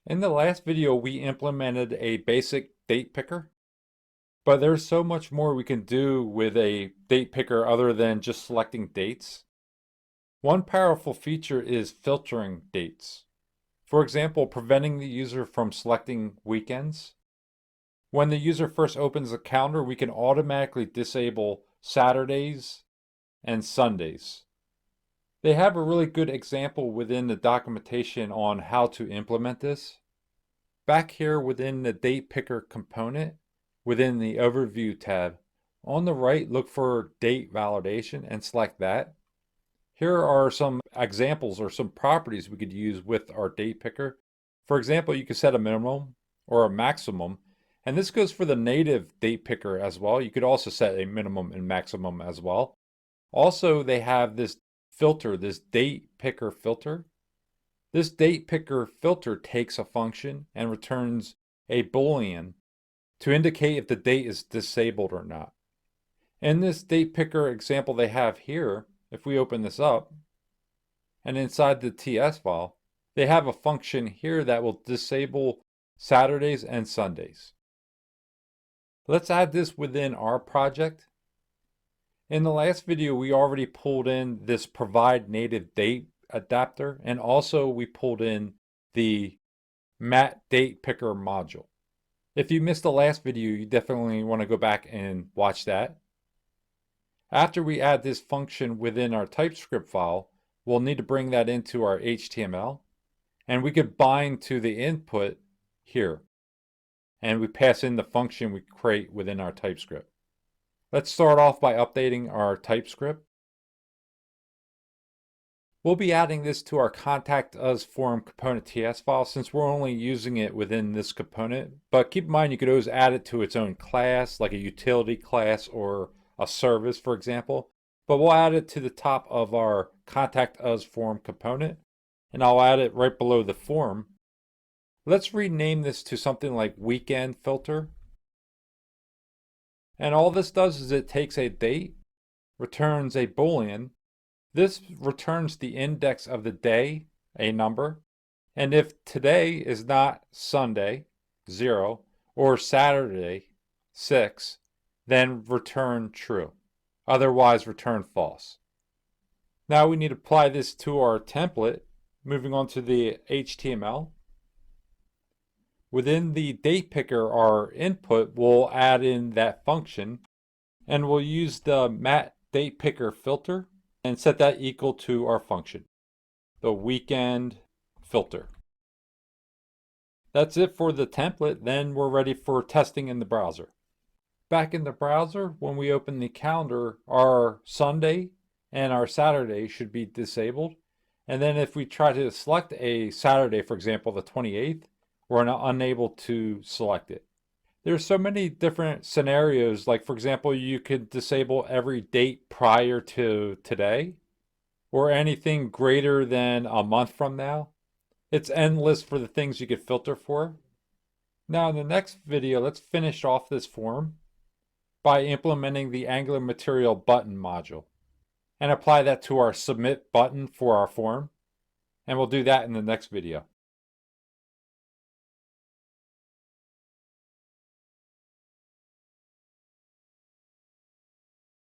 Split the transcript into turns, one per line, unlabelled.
In the last video, we implemented a basic date picker, but there's so much more we can do with a date picker other than just selecting dates. One powerful feature is filtering dates. For example, preventing the user from selecting weekends. When the user first opens the calendar, we can automatically disable Saturdays and Sundays. They have a really good example within the documentation on how to implement this. Back here within the date picker component, within the overview tab, on the right, look for date validation and select that. Here are some examples or some properties we could use with our date picker. For example, you could set a minimum or a maximum, and this goes for the native date picker as well. You could also set a minimum and maximum as well. Also, they have this filter, this date picker filter. This date picker filter takes a function and returns a Boolean to indicate if the date is disabled or not. In this date picker example they have here, if we open this up, and inside the TS file, they have a function here that will disable Saturdays and Sundays. Let's add this within our project. In the last video, we already pulled in this provide native date adapter, and also we pulled in the matDatepickerFilter module. If you missed the last video, you definitely want to go back and watch that. After we add this function within our TypeScript file, we'll need to bring that into our HTML, and we could bind to the input here, and we pass in the function we create within our TypeScript. Let's start off by updating our TypeScript. We'll be adding this to our Contact Us form component TS file since we're only using it within this component. But keep in mind you could always add it to its own class, like a utility class or a service, for example. But we'll add it to the top of our Contact Us form component, and I'll add it right below the form. Let's rename this to something like weekend filter. And all this does is it takes a date, returns a Boolean. This returns the index of the day, a number, and if today is not Sunday, 0, or Saturday, 6, then return true. Otherwise, return false. Now we need to apply this to our template, moving on to the HTML. Within the date picker, our input, we'll add in that function, and we'll use the matDatepickerFilter and set that equal to our function, the weekend filter. That's it for the template. Then we're ready for testing in the browser. Back in the browser, when we open the calendar, our Sunday and our Saturday should be disabled. And then if we try to select a Saturday, for example, the 28th, we're unable to select it. There's so many different scenarios, like for example, you could disable every date prior to today or anything greater than a month from now. It's endless for the things you could filter for. Now in the next video, let's finish off this form by implementing the Angular Material button module and apply that to our submit button for our form. And we'll do that in the next video.